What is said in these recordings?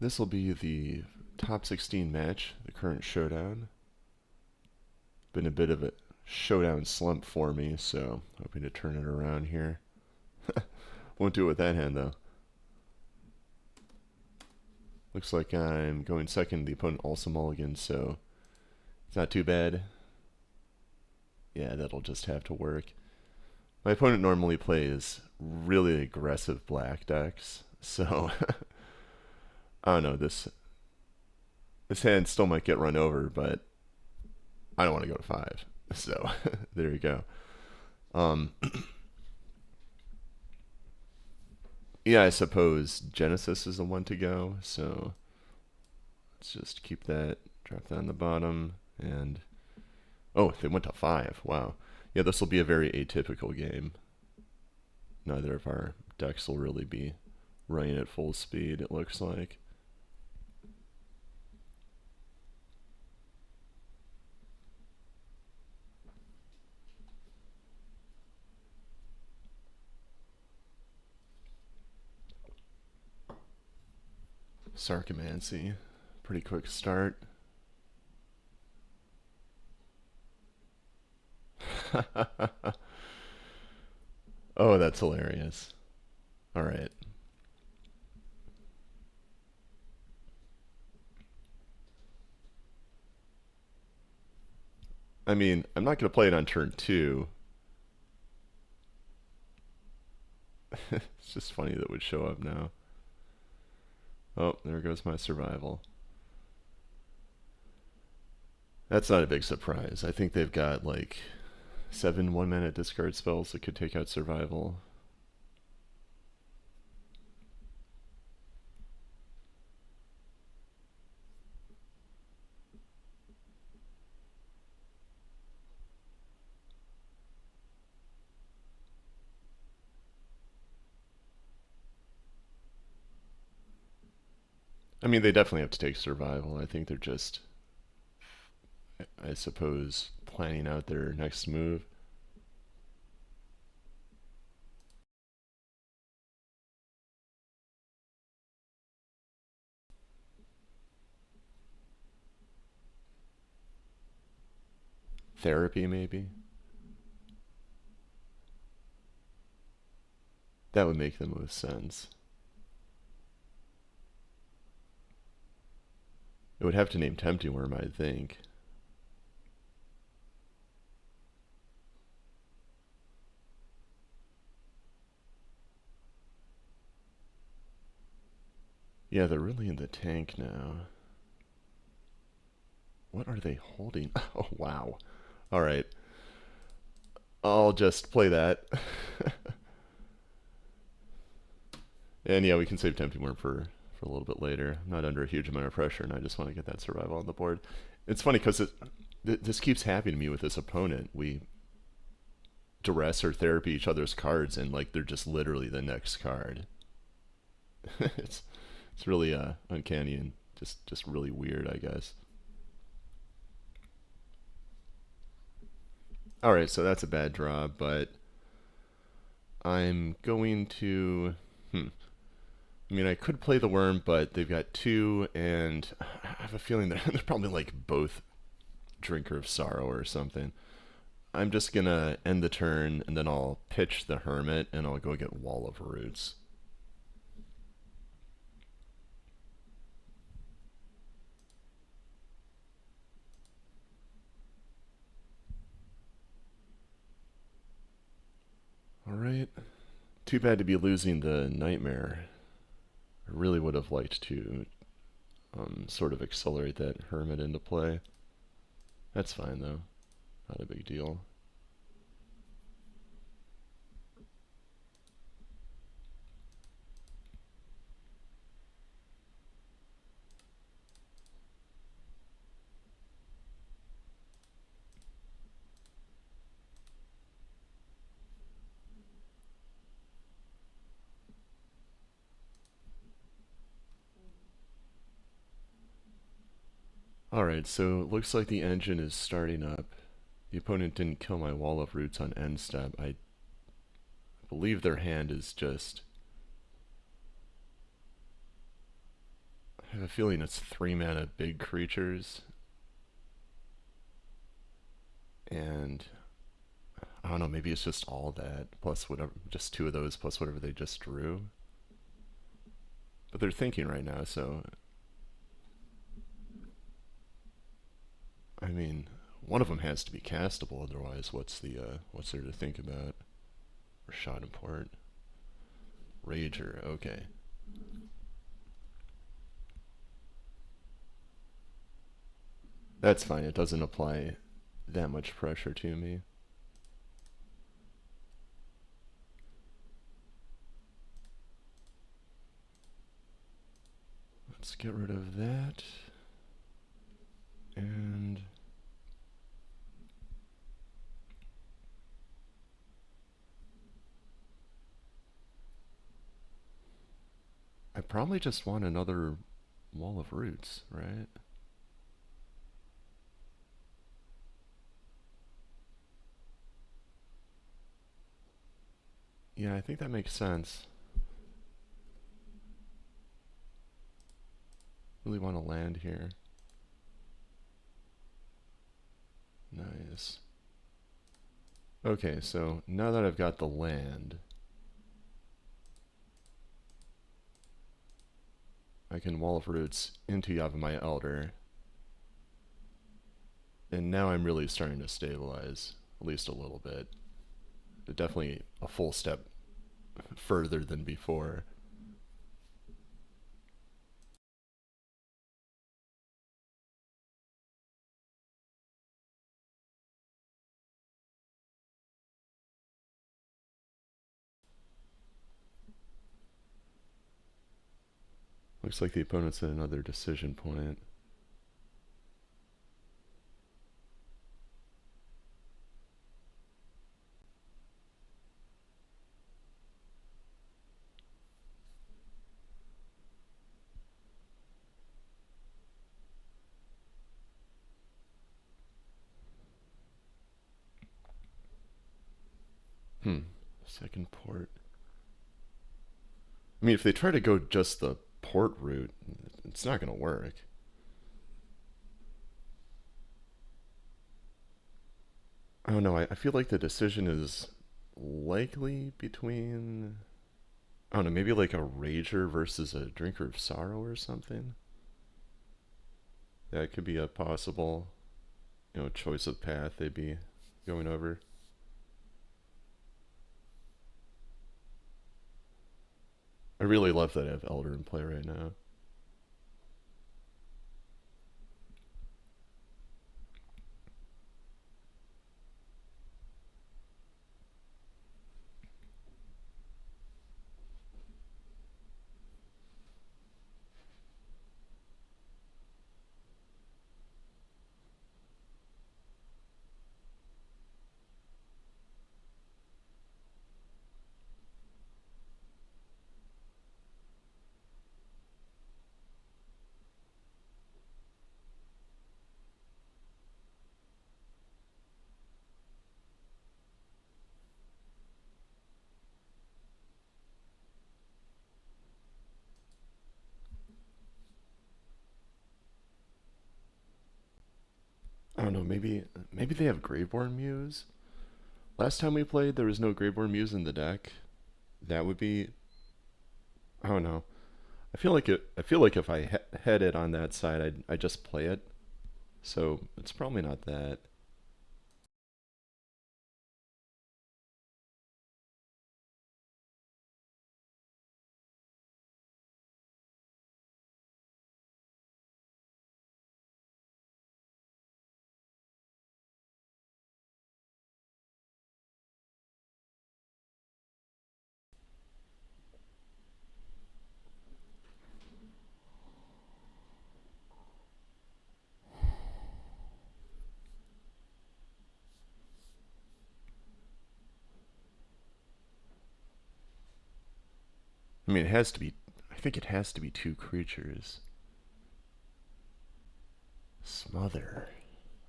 This will be the top 16 match, the current Showdown. Been a bit of a Showdown slump for me, so hoping to turn it around here. Won't do it with that hand, though. Looks like I'm going second. The opponent also mulligan, so it's not too bad. Yeah, that'll just have to work. My opponent normally plays really aggressive black decks, so I don't know, this hand still might get run over, but I don't want to go to 5. So there you go. Yeah, I suppose Genesis is the one to go, so let's just keep that, drop that on the bottom, and oh, they went to 5. Wow. Yeah, this will be a very atypical game. Neither of our decks will really be running at full speed, it looks like. Sarcomancy. Pretty quick start. Oh, that's hilarious. Alright. I mean, I'm not going to play it on turn 2. It's just funny that it would show up now. Oh, there goes my survival. That's not a big surprise. I think they've got like 7 1-mana discard spells that could take out survival. I mean, they definitely have to take survival. I think they're just, I suppose, planning out their next move. Therapy, maybe? That would make the most sense. It would have to name Tempting Worm, I think. Yeah, they're really in the tank now. What are they holding? Oh, wow. Alright. I'll just play that. And yeah, we can save Tempting Worm for a little bit later. I'm not under a huge amount of pressure, and I just want to get that survival on the board. It's funny because this keeps happening to me with this opponent. We duress or therapy each other's cards, and like they're just literally the next card. it's it's really uncanny and just really weird, I guess. All right, so that's a bad draw, but I'm going to. I mean, I could play the worm, but they've got 2, and I have a feeling they're probably like both Drinker of Sorrow or something. I'm just gonna end the turn, and then I'll pitch the Hermit, and I'll go get Wall of Roots. Alright. Too bad to be losing the Nightmare. I really would have liked to sort of accelerate that Hermit into play. That's fine, though. Not a big deal. Alright, so it looks like the engine is starting up. The opponent didn't kill my Wall of Roots on end step. I believe their hand is just have a feeling it's 3 mana big creatures. And I don't know, maybe it's just all that, plus whatever, just 2 of those, plus whatever they just drew. But they're thinking right now, so... I mean, one of them has to be castable, otherwise what's there to think about? Or shot import. Rager, okay. That's fine, it doesn't apply that much pressure to me. Let's get rid of that. And I probably just want another Wall of Roots, right? Yeah, I think that makes sense. Really want to land here. Nice. Okay, so now that I've got the land, I can Wall of Roots into Yavimaya Elder. And now I'm really starting to stabilize, at least a little bit. Definitely a full step further than before. Looks like the opponent's at another decision point. Second port. I mean, if they try to go just the port route, it's not going to work. I don't know, I feel like the decision is likely between... I don't know, maybe like a Rager versus a Drinker of Sorrow or something? That could be a possible, choice of path they'd be going over. I really love that I have Elder in play right now. I don't know, maybe they have Graveborn Muse? Last time we played, there was no Graveborn Muse in the deck. That would be... I don't know. I feel like if I had it on that side, I'd just play it. So it's probably not that. I mean, it has to be... I think it has to be 2 creatures. Smother.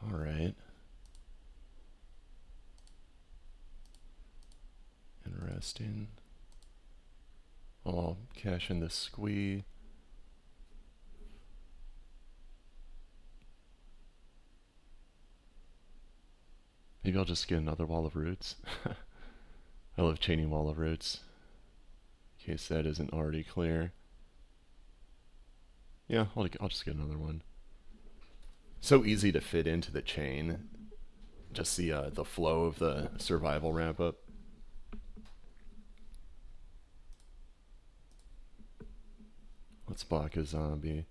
Alright. Interesting. I'll cash in the squee. Maybe I'll just get another wall of roots. I love chaining wall of roots. In case that isn't already clear. Yeah, I'll just get another one. So easy to fit into the chain. Just the flow of the survival ramp up. Let's block a zombie.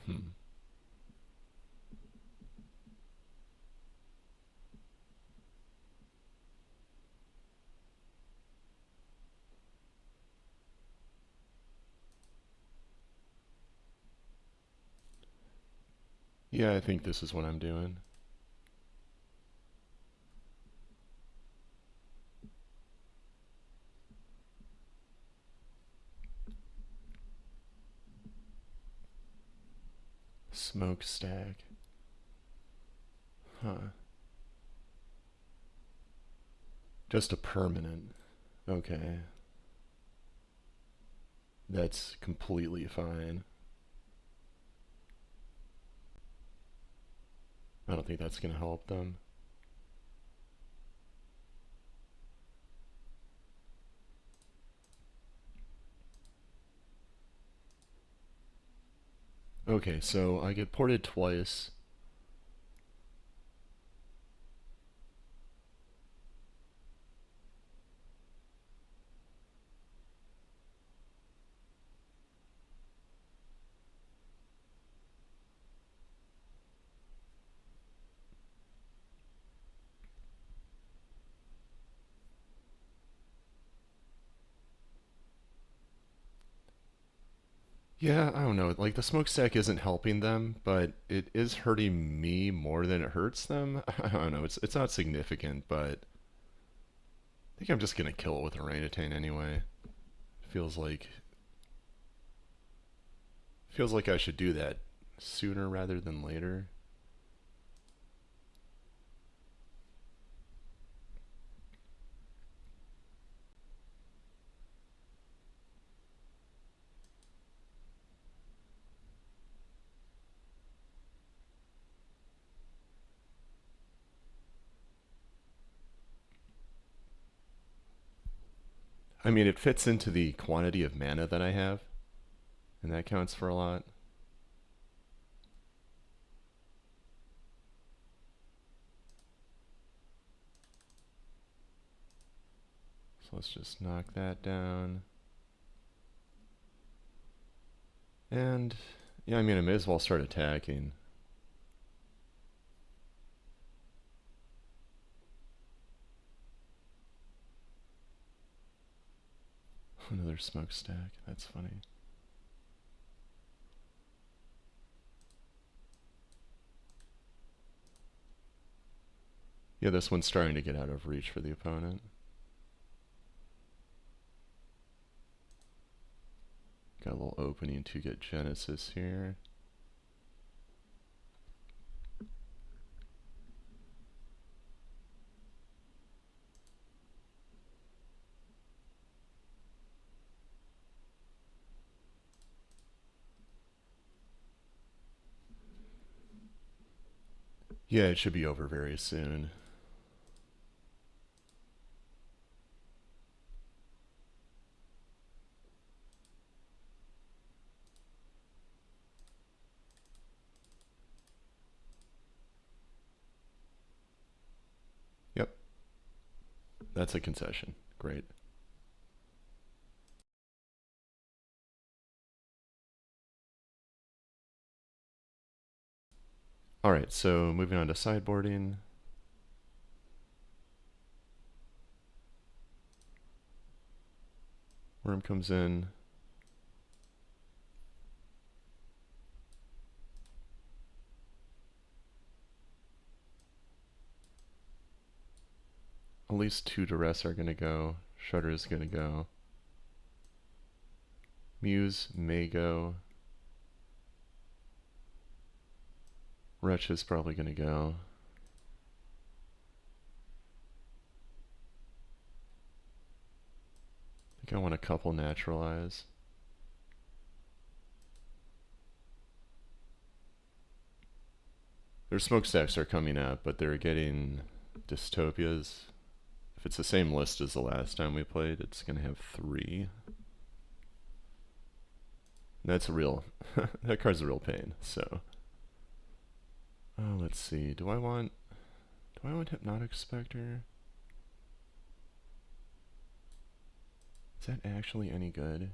Hmm. Yeah, I think this is what I'm doing. Smokestack. Huh. Just a permanent. Okay. That's completely fine. I don't think that's going to help them. Okay, so I get ported twice. Yeah, I don't know. Like, the smokestack isn't helping them, but it is hurting me more than it hurts them. I don't know. It's not significant, but I think I'm just gonna kill it with orangutan anyway. Feels like feels like I should do that sooner rather than later. I mean, it fits into the quantity of mana that I have, and that counts for a lot. So let's just knock that down. And yeah, I mean, I may as well start attacking. Another smokestack. That's funny. Yeah, this one's starting to get out of reach for the opponent. Got a little opening to get Genesis here. Yeah, it should be over very soon. Yep, that's a concession. Great. Alright, so moving on to sideboarding. Worm comes in. At least 2 duress are gonna go. Shudder is gonna go. Muse may go. Wretch is probably gonna go. I think I want a couple naturalize. Their smokestacks are coming up, but they're getting dystopias. If it's the same list as the last time we played, it's gonna have 3. That's a real that card's a real pain, so. Oh, let's see. Do I want Hypnotic Spectre? Is that actually any good?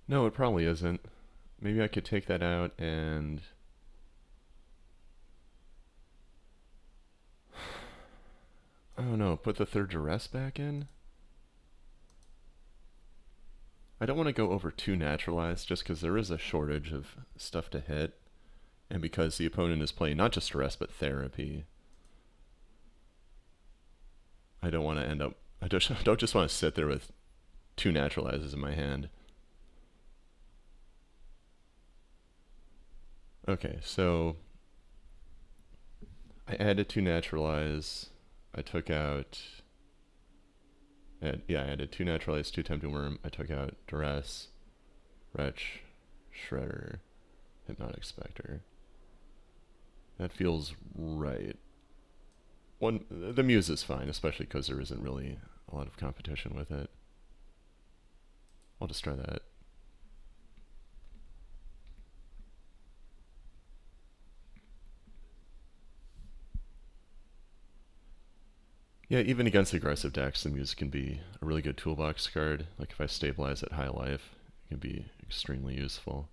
No, it probably isn't. Maybe I could take that out and... I don't know, put the 3rd duress back in? I don't want to go over 2 naturalized just because there is a shortage of stuff to hit. And because the opponent is playing not just duress but therapy. I don't want to end up... I don't just want to sit there with 2 naturalizes in my hand. Okay, so I added 2 naturalize. I took out... I added 2 naturalize, 2 tempting worm. I took out duress, wretch, shredder, hypnotic spectre. That feels right. The muse is fine, especially because there isn't really a lot of competition with it. I'll just try that. Yeah, even against aggressive decks, the Muse can be a really good toolbox card. Like if I stabilize at high life, it can be extremely useful.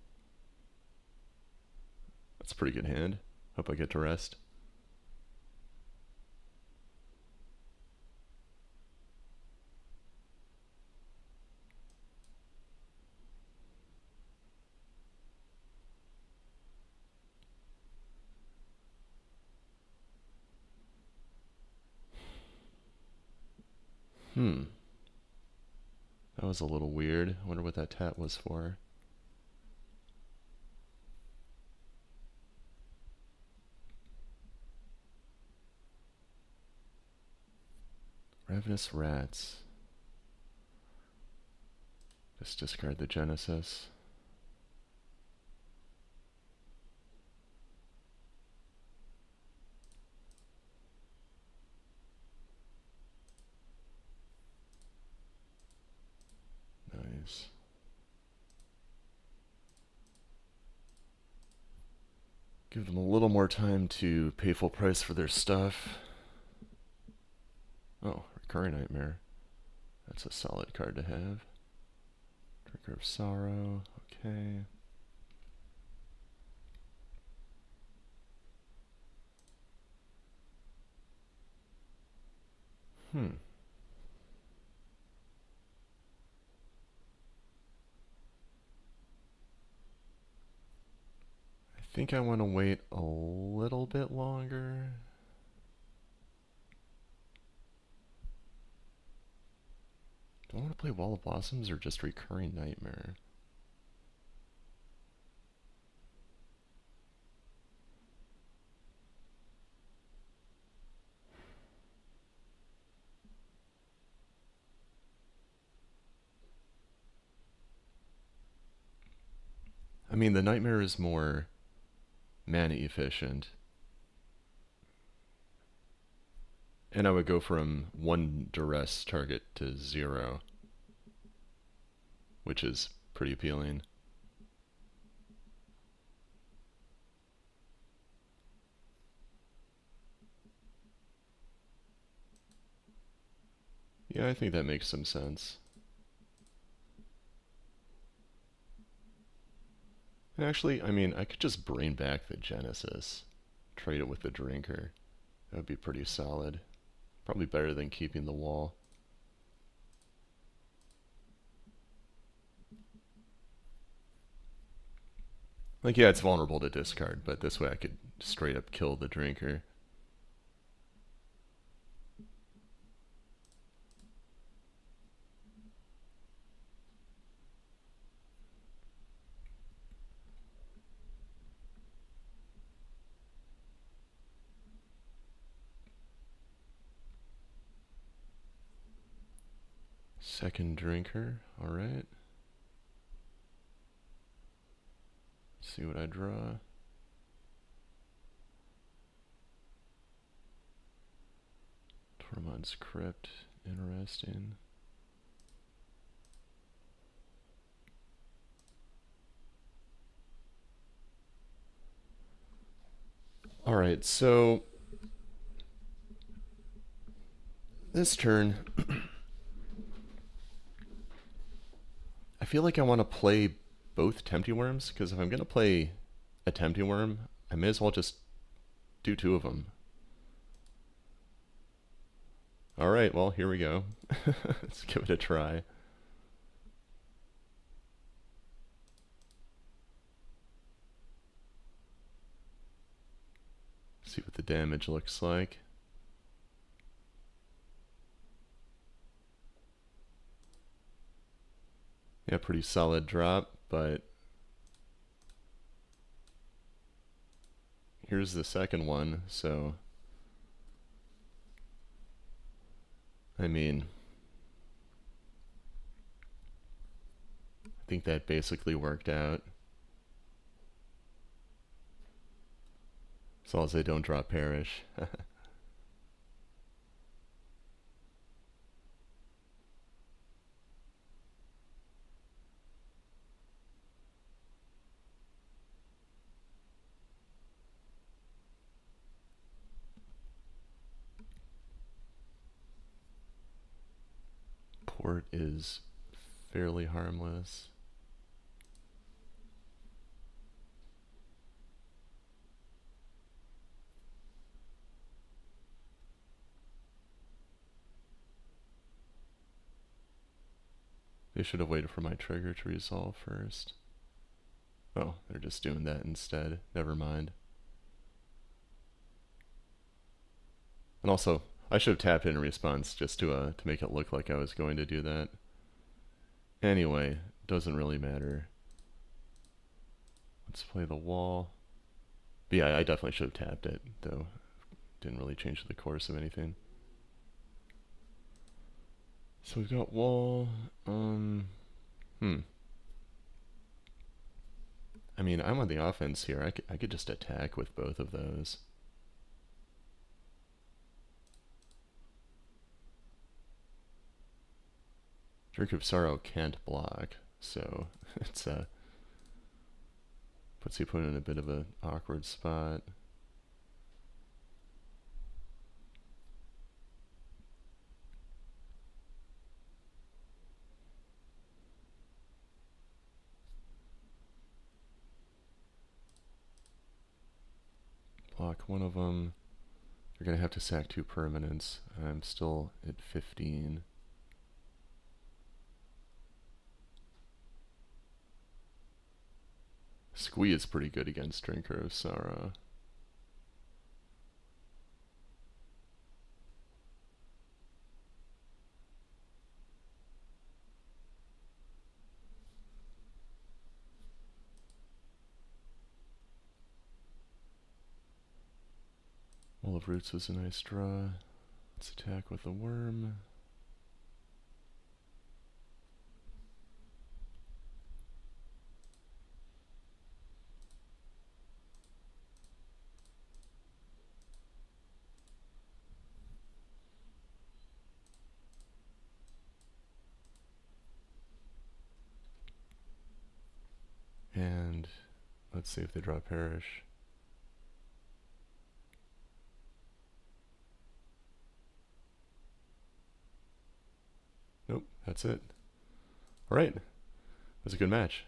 That's a pretty good hand. Hope I get to rest. That was a little weird. I wonder what that tap was for. Ravenous Rats. Just discard the Genesis. Nice. Give them a little more time to pay full price for their stuff. Oh, Recurring Nightmare. That's a solid card to have. Trigger of Sorrow. Okay. I think I want to wait a little bit longer. Do I want to play Wall of Blossoms or just Recurring Nightmare? I mean, the Nightmare is more mana efficient. And I would go from 1 duress target to 0, which is pretty appealing. Yeah, I think that makes some sense. And actually, I mean, I could just bring back the Genesis, trade it with the drinker. That would be pretty solid. Probably better than keeping the wall. Like, yeah, it's vulnerable to discard, but this way I could straight up kill the drinker. Second drinker, alright. See what I draw. Tormod's Crypt, interesting. Alright, so this turn, I feel like I want to play both Tempting Worms, because if I'm going to play a Tempting Worm, I may as well just do two of them. Alright, well, here we go. Let's give it a try. See what the damage looks like. Yeah, pretty solid drop, but here's the second one, so I mean, I think that basically worked out. As long as they don't draw Perish. Port is fairly harmless. They should have waited for my trigger to resolve first. Oh, they're just doing that instead. Never mind. And also, I should have tapped in response just to make it look like I was going to do that. Anyway, doesn't really matter. Let's play the wall. But yeah, I definitely should have tapped it, though. Didn't really change the course of anything. So we've got wall. I mean, I'm on the offense here. I could just attack with both of those. Drink of Sorrow can't block, so it's puts the opponent in a bit of an awkward spot. Block one of them. You're gonna have to sack two permanents. I'm still at 15. Squee is pretty good against Drinker of Sorrow. Wall of Roots was a nice draw. Let's attack with a worm. And let's see if they draw Perish. Nope, that's it. Alright, that was a good match.